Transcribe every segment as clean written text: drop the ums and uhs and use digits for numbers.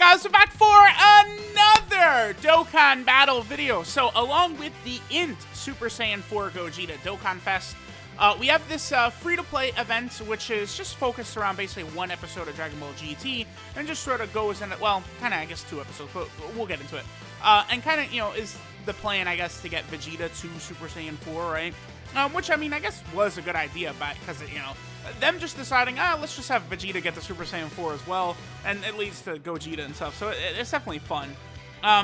guys? We're back for another Dokkan battle video. So, along with the INT Super Saiyan 4 Gogeta Dokkan Fest, we have this free-to-play event, which is just focused around basically one episode of Dragon Ball GT, and just sort of goes in, well, kind of, I guess, 2 episodes, but we'll get into it. And kind of, you know, is the plan, I guess, to get Vegeta to Super Saiyan 4, right? Which, I mean, I guess was a good idea, but because, you know, them just deciding, let's just have Vegeta get the Super Saiyan 4 as well, and it leads to Gogeta and stuff, so it's definitely fun.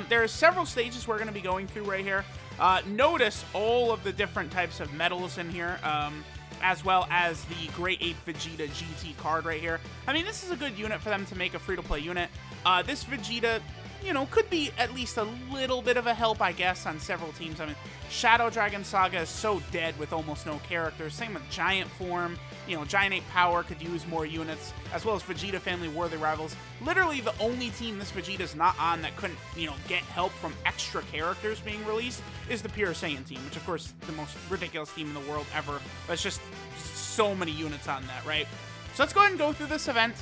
There's several stages we're going to be going through right here. Notice all of the different types of medals in here, as well as the Great Ape Vegeta GT card right here. I mean, this is a good unit for them to make a free-to-play unit. This Vegeta, you know, could be at least a little bit of a help, I guess, on several teams. I mean, Shadow Dragon Saga is so dead with almost no characters. Same with Giant Form. You know, Giant Ape Power could use more units, as well as Vegeta Family Worthy Rivals. Literally, the only team this Vegeta's not on that couldn't, you know, get help from extra characters being released is the Pure Saiyan team, which, of course, the most ridiculous team in the world ever. That's just so many units on that, right? So let's go ahead and go through this event.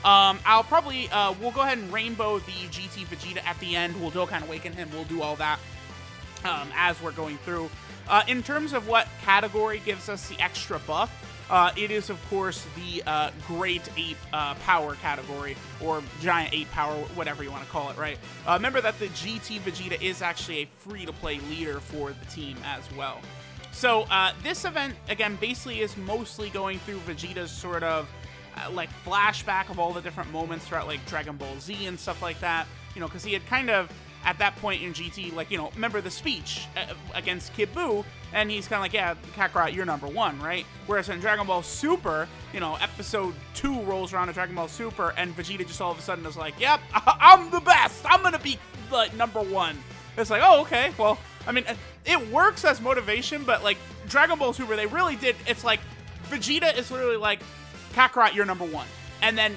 I'll probably, we'll go ahead and rainbow the GT Vegeta at the end. We'll Dokkan Awaken him. We'll do all that as we're going through. In terms of what category gives us the extra buff, it is, of course, the Great Ape Power category, or Giant Ape Power, whatever you want to call it, right? Remember that the GT Vegeta is actually a free-to-play leader for the team as well. So this event, again, basically is mostly going through Vegeta's sort of like flashback of all the different moments throughout like Dragon Ball Z and stuff like that, you know, because he had kind of at that point in GT, like, you know, remember the speech against Kid Buu, and he's kind of like, yeah, Kakarot, you're #1, right? Whereas in Dragon Ball Super, you know, episode 2 rolls around in Dragon Ball Super, and Vegeta just all of a sudden is like, yep, I'm the best, I'm gonna be like #1. It's like, oh, okay, well, I mean, it works as motivation, but like Dragon Ball Super, they really did, it's like Vegeta is literally like, Kakarot, you're #1. And then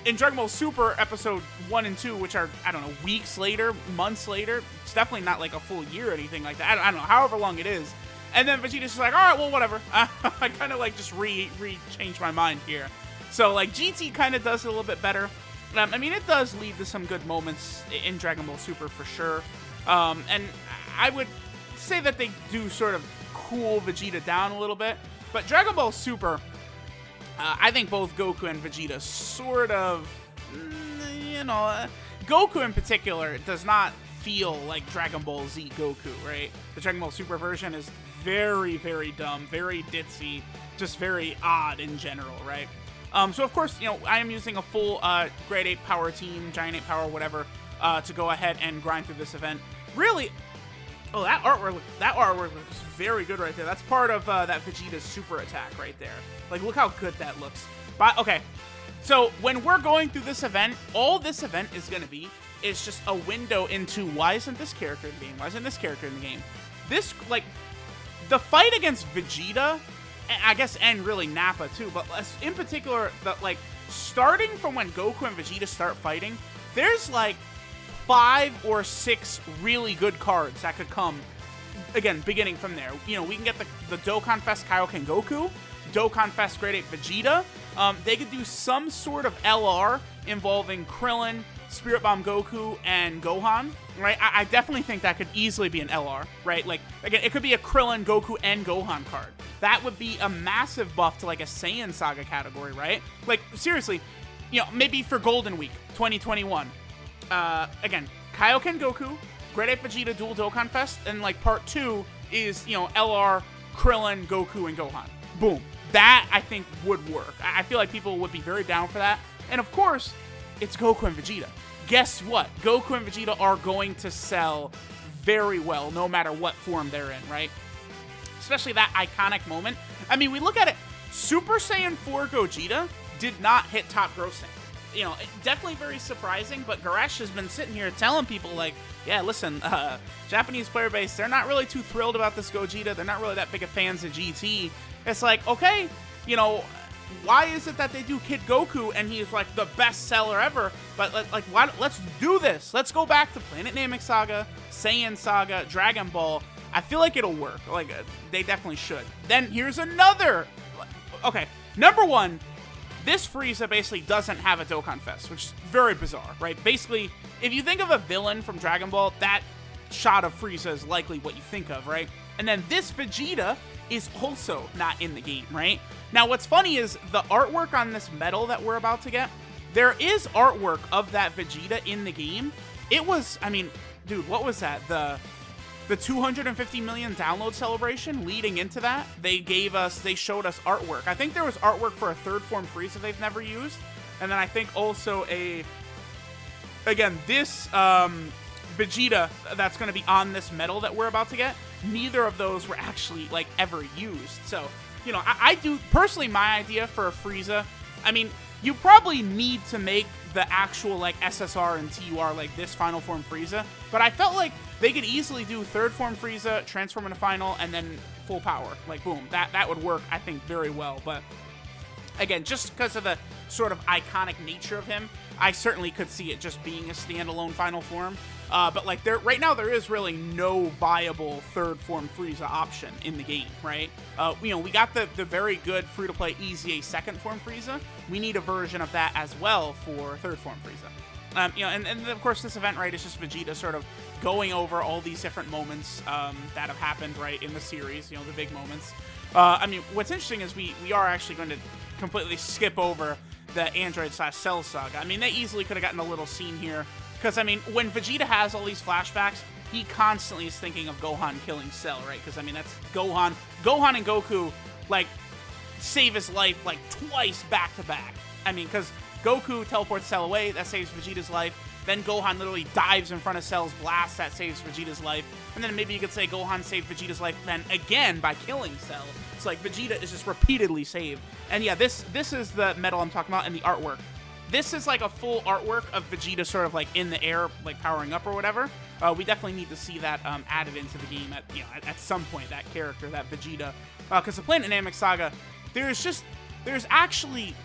in Dragon Ball Super episode 1 and 2, which are, I don't know, weeks later, months later, it's definitely not like a full year or anything like that. I don't know, however long it is. And then Vegeta's just like, all right, well, whatever. I kind of like just changed my mind here. So like GT kind of does it a little bit better. I mean, it does lead to some good moments in Dragon Ball Super for sure. And I would say that they do sort of cool Vegeta down a little bit. But Dragon Ball Super, I think both Goku and Vegeta sort of, you know, Goku in particular does not feel like Dragon Ball Z Goku, right? The Dragon Ball Super version is very, very dumb, very ditzy, just very odd in general, right? So, of course, you know, I am using a full Great Ape Power team, Giant Ape Power, whatever, to go ahead and grind through this event. Really, oh, that artwork looks very good right there. That's part of that Vegeta's super attack right there. Like, look how good that looks. But, okay, so when we're going through this event, all this event is going to be is just a window into why isn't this character in the game? Why isn't this character in the game? This, like, the fight against Vegeta, I guess, and really Nappa too, but in particular, like, starting from when Goku and Vegeta start fighting, there's, like, 5 or 6 really good cards that could come, again, beginning from there. You know, we can get the Dokkan Fest Kaioken Goku, Dokkan Fest Great Ape Vegeta. They could do some sort of LR involving Krillin, Spirit Bomb Goku, and Gohan, right? I definitely think that could easily be an LR, right? Like, again, it could be a Krillin, Goku, and Gohan card. That would be a massive buff to, like, a Saiyan Saga category, right? Like, seriously, you know, maybe for Golden Week 2021. Again, Kaioken Goku, Great Ape Vegeta Dual Dokkan Fest, and, like, part 2 is, you know, LR, Krillin, Goku, and Gohan. Boom. That, I think, would work. I feel like people would be very down for that. And, of course, it's Goku and Vegeta. Guess what? Goku and Vegeta are going to sell very well, no matter what form they're in, right? Especially that iconic moment. I mean, we look at it, Super Saiyan 4 Gogeta did not hit top grossing. You know, definitely very surprising, but Goresh has been sitting here telling people, like, yeah, listen, Japanese player base, they're not really too thrilled about this Gogeta. They're not really that big of fans of GT. It's like, okay, you know, why is it that they do Kid Goku and he's, like, the best seller ever? But, like, why, let's do this. Let's go back to Planet Namek Saga, Saiyan Saga, Dragon Ball. I feel like it'll work. Like, they definitely should. Then here's another. Okay, #1. this Frieza basically doesn't have a Dokkan Fest, which is very bizarre, right? Basically, if you think of a villain from Dragon Ball, that shot of Frieza is likely what you think of, right? And then this Vegeta is also not in the game, right? Now, what's funny is the artwork on this medal that we're about to get, there is artwork of that Vegeta in the game. It was, I mean, dude, what was that? The 250 million download celebration leading into that, they showed us artwork. I think there was artwork for a third form Frieza they've never used. And then I think also again, this Vegeta that's going to be on this medal that we're about to get, neither of those were actually, like, ever used. So, you know, I do, personally, my idea for a Frieza, I mean, you probably need to make the actual, like, SSR and TUR, like, this Final Form Frieza, but I felt like they could easily do third form Frieza, transform into final, and then full power. Like, boom. That would work, I think, very well. But, again, just because of the sort of iconic nature of him, I certainly could see it just being a standalone final form. But, like, right now there is really no viable third form Frieza option in the game, right? You know, we got the very good free-to-play EZA second form Frieza. We need a version of that as well for third form Frieza. You know, and of course this event, right, is just Vegeta sort of going over all these different moments that have happened, right, in the series, you know, the big moments. I mean, what's interesting is we are actually going to completely skip over the Android/Cell saga. I mean, they easily could have gotten a little scene here, because, I mean, when Vegeta has all these flashbacks, he constantly is thinking of Gohan killing Cell, right? Because, I mean, that's Gohan and Goku, like, save his life, like, twice back-to-back. I mean, because Goku teleports Cell away, that saves Vegeta's life. Then Gohan literally dives in front of Cell's blast, that saves Vegeta's life. And then maybe you could say Gohan saved Vegeta's life then again by killing Cell. It's like Vegeta is just repeatedly saved. And yeah, this is the medal I'm talking about and the artwork. This is like a full artwork of Vegeta sort of like in the air, like powering up or whatever. We definitely need to see that added into the game at, you know, at some point, that character, that Vegeta. Because the Planet Namek Saga, there's actually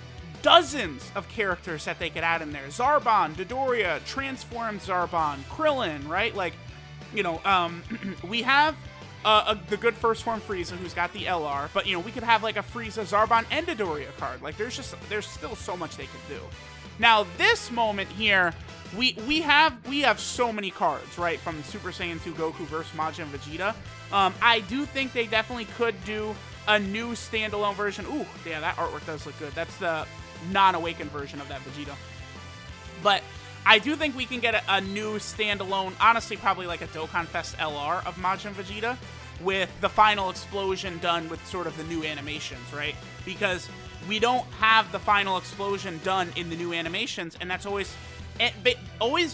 dozens of characters that they could add in there. Zarbon, Dodoria, Transformed Zarbon, Krillin, right? Like, you know, we have the good first form Frieza who's got the LR, but, you know, we could have like a Frieza, Zarbon, and Dodoria card. Like, there's still so much they could do. Now, this moment here, we have so many cards, right, from Super Saiyan 2 Goku versus Majin and Vegeta. I do think they definitely could do a new standalone version. Ooh, yeah, that artwork does look good. That's the non-awakened version of that Vegeta. But I do think we can get a new standalone, honestly, probably like a Dokkan Fest LR of Majin Vegeta with the final explosion done with sort of the new animations, right? Because we don't have the final explosion done in the new animations, and that's always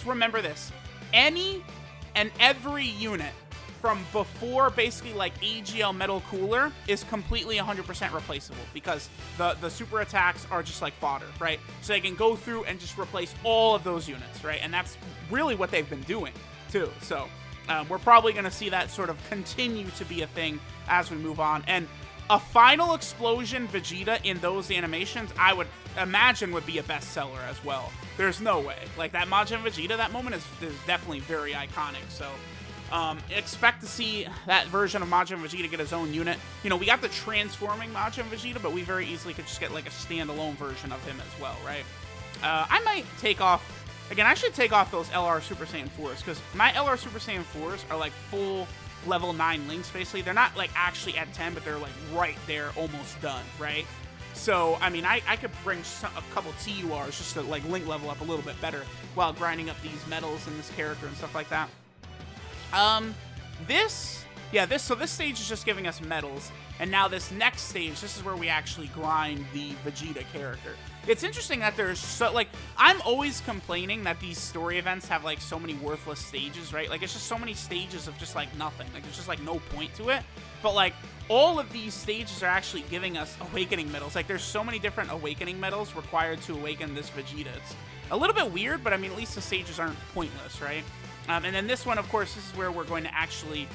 remember this. Any and every unit from before basically like AGL Metal Cooler is completely 100% replaceable, because the super attacks are just like fodder, right? So they can go through and just replace all of those units, right? And that's really what they've been doing too. So we're probably going to see that sort of continue to be a thing as we move on. And a final explosion Vegeta in those animations, I would imagine, would be a bestseller as well. There's no way. Like, that Majin Vegeta, that moment is definitely very iconic. So expect to see that version of Majin Vegeta get his own unit. You know, we got the transforming Majin Vegeta, but we very easily could just get like a standalone version of him as well, right? I might take off, again, I should take off those LR Super Saiyan 4s, because my LR Super Saiyan 4s are like full level 9 links, basically. They're not like actually at 10, but they're like right there, almost done, right? So, I mean, I could bring a couple TURs just to like link level up a little bit better while grinding up these medals and this character and stuff like that. So this stage is just giving us medals, and now this next stage, this is where we actually grind the Vegeta character. It's interesting that there's so, like, I'm always complaining that these story events have, like, so many worthless stages, right? Like, it's just so many stages of just, like, nothing. Like, there's just, like, no point to it. But, like, all of these stages are actually giving us awakening medals. Like, there's so many different awakening medals required to awaken this Vegeta. It's a little bit weird, but, I mean, at least the stages aren't pointless, right? And then this one, of course, this is where we're going to actually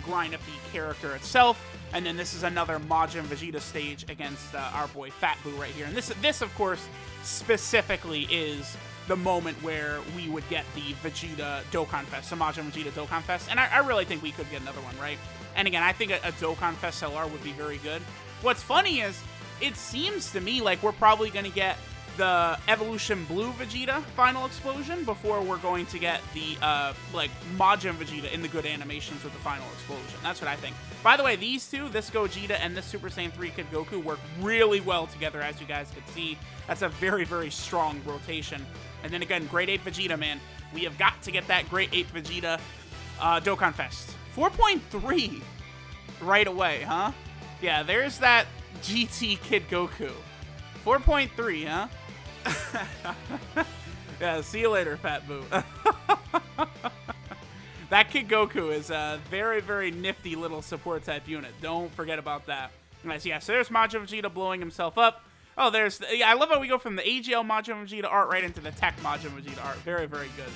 grind up the character itself. And then this is another Majin Vegeta stage against our boy Fat Boo right here. And this, of course, specifically is the moment where we would get the Vegeta Dokkan Fest, the Majin Vegeta Dokkan Fest. And I really think we could get another one, right? And again, I think a Dokkan Fest LR would be very good. What's funny is, it seems to me like we're probably going to get the Evolution Blue Vegeta final explosion before we're going to get the, like, Majin Vegeta in the good animations with the final explosion. That's what I think. By the way, these two, this Gogeta and this Super Saiyan 3 Kid Goku, work really well together, as you guys can see. That's a very, very strong rotation. And then again, Great Ape Vegeta, man. We have got to get that Great Ape Vegeta Dokkan Fest. 4.3 right away, huh? Yeah, there's that GT Kid Goku. 4.3, huh? Yeah, see you later, Fat Boo. That Kid Goku is a very, very nifty little support type unit. Don't forget about that. Nice, yeah, so there's Majin Vegeta blowing himself up. Oh, there's... Yeah, I love how we go from the AGL Majin Vegeta art right into the Tech Majin Vegeta art. Very, very good.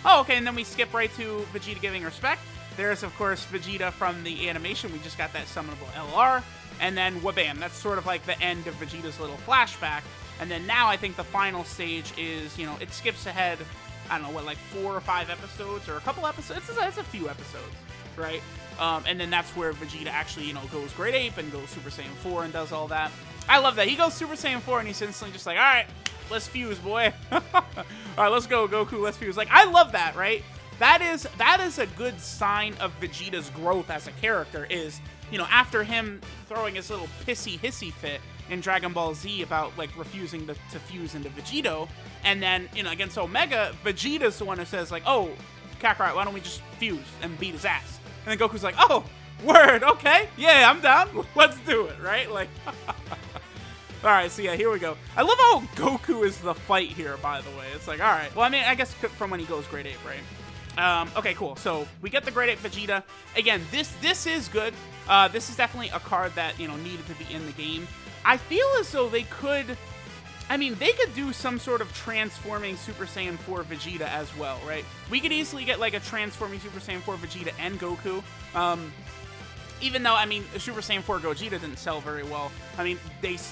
Oh, okay, and then we skip right to Vegeta giving respect. There's, of course, Vegeta from the animation. We just got that summonable LR. And then, whabam, that's sort of like the end of Vegeta's little flashback. And then now I think the final stage is, you know, it skips ahead, I don't know, what, like 4 or 5 episodes or a couple episodes? It's a few episodes, right? And then that's where Vegeta actually, you know, goes Great Ape and goes Super Saiyan 4 and does all that. I love that. He goes Super Saiyan 4 and he's instantly just like, all right, let's fuse, boy. All right, let's go, Goku, let's fuse. Like, I love that, right? That is a good sign of Vegeta's growth as a character is, you know, after him throwing his little pissy hissy fit in Dragon Ball Z about, like, refusing to fuse into Vegito, and then, you know, against Omega, Vegeta's the one who says, like, oh, Kakarot, why don't we just fuse and beat his ass? And then Goku's like, oh, word, okay, yeah, I'm down, let's do it, right? Like, alright, so yeah, here we go. I love how Goku is the fight here, by the way. It's like, alright, well, I mean, I guess from when he goes Great Ape, right? Okay, cool. So we get the Great Ape Vegeta. Again, this is good. This is definitely a card that, you know, needed to be in the game. I feel as though they could, I mean, they could do some sort of transforming Super Saiyan 4 Vegeta as well, right? We could easily get like a transforming Super Saiyan 4 Vegeta and Goku. Even though, I mean, Super Saiyan 4 Gogeta didn't sell very well. I mean,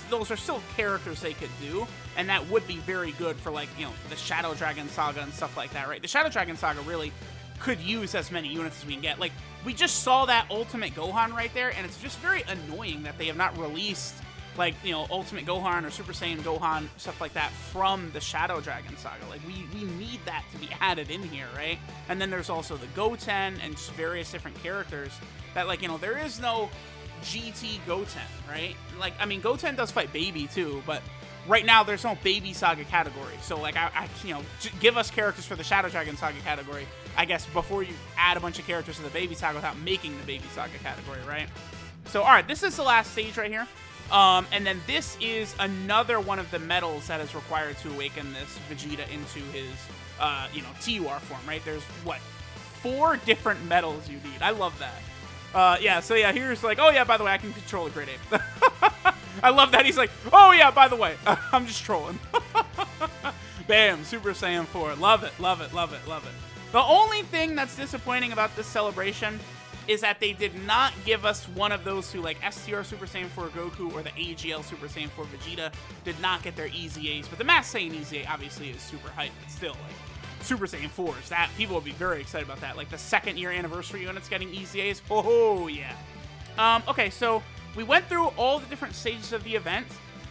those are still characters they could do, and that would be very good for, like, you know, the Shadow Dragon Saga and stuff like that, right? The Shadow Dragon Saga really could use as many units as we can get. Like, we just saw that Ultimate Gohan right there, and it's just very annoying that they have not released, like, you know, Ultimate Gohan or Super Saiyan Gohan, stuff like that, from the Shadow Dragon Saga. Like, we need that to be added in here, right? And then there's also the Goten and just various different characters that, like, you know, there is no GT Goten, right? Like, I mean, Goten does fight Baby, too, but right now there's no Baby Saga category. So, like, I you know, give us characters for the Shadow Dragon Saga category, I guess, before you add a bunch of characters to the Baby Saga without making the Baby Saga category, right? So, alright, this is the last stage right here. And then this is another one of the metals that is required to awaken this Vegeta into his, you know, TUR form, right? There's, what, 4 different metals you need. I love that. Yeah, so yeah, here's like, oh yeah, by the way, I can control a Great Ape. I love that. He's like, oh yeah, by the way, I'm just trolling. Bam, Super Saiyan 4. Love it, love it, love it, love it. The only thing that's disappointing about this celebration is that they did not give us one of those two, like STR Super Saiyan 4 Goku or the AGL Super Saiyan 4 Vegeta did not get their EZAs, but the Mass Saiyan EZA obviously is super hype, but still, like, Super Saiyan 4s, that, people will be very excited about that. Like, the 2nd year anniversary units getting EZAs, oh, yeah. Okay, so we went through all the different stages of the event.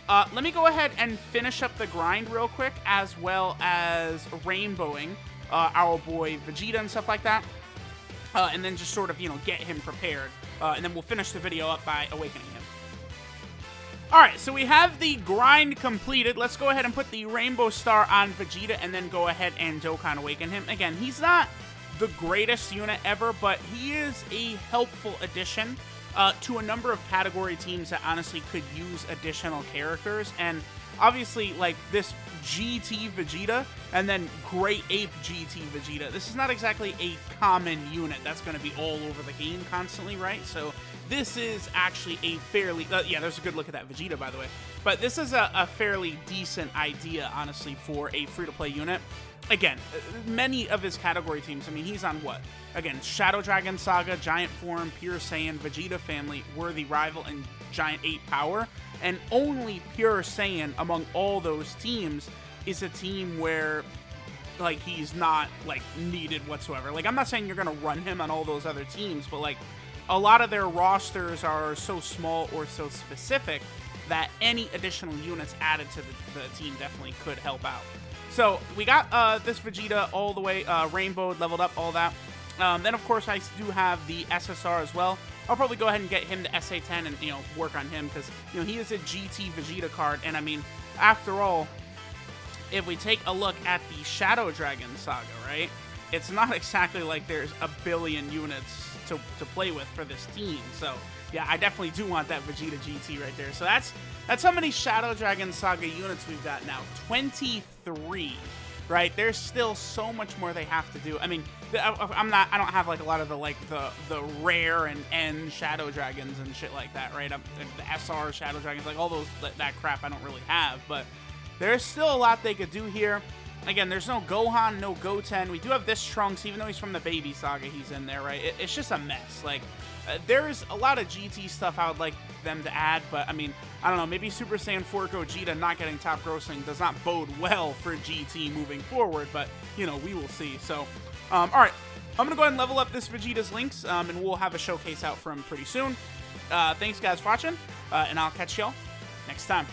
Let me go ahead and finish up the grind real quick, as well as rainbowing our boy Vegeta and stuff like that. And then just sort of, you know, get him prepared. And then we'll finish the video up by awakening him. Alright, so we have the grind completed. Let's go ahead and put the Rainbow Star on Vegeta and then go ahead and Dokkan awaken him. Again, he's not the greatest unit ever, but he is a helpful addition to a number of category teams that honestly could use additional characters. And obviously, like, this GT Vegeta and then Great Ape GT Vegeta, this is not exactly a common unit that's going to be all over the game constantly, right? So this is actually a fairly, yeah, there's a good look at that Vegeta, by the way. But this is a fairly decent idea, honestly, for a free-to-play unit. Again, many of his category teams, I mean, he's on what? Again, Shadow Dragon Saga, Giant Form, Pure Saiyan, Vegeta Family, Worthy Rival, and Giant Ape Power. And only Pure Saiyan among all those teams is a team where, like, he's not, like, needed whatsoever. Like, I'm not saying you're going to run him on all those other teams, but, like, a lot of their rosters are so small or so specific that any additional units added to the team definitely could help out. So we got this Vegeta all the way rainbowed, leveled up, all that. Then, of course, I do have the SSR as well. I'll probably go ahead and get him to SA10 and, work on him because, he is a GT Vegeta card. And, I mean, after all, if we take a look at the Shadow Dragon Saga, right, it's not exactly like there's a billion units to play with for this team. So, yeah, I definitely do want that Vegeta GT right there. So that's how many Shadow Dragon Saga units we've got now. 23, right? There's still so much more they have to do. I mean, I don't have like a lot of the rare and N Shadow Dragons and shit like that, right? The SR Shadow Dragons, like all those that crap I don't really have, but there's still a lot they could do here. Again, there's no Gohan, no Goten. We do have this Trunks, even though he's from the Baby Saga, he's in there, right? It's just a mess. Like, there's a lot of GT stuff I would like them to add, but, I mean, I don't know, maybe Super Saiyan 4 Gogeta not getting top grossing does not bode well for GT moving forward, but, we will see. So, all right, I'm going to go ahead and level up this Vegeta's links, and we'll have a showcase out for him pretty soon. Thanks, guys, for watching, and I'll catch y'all next time.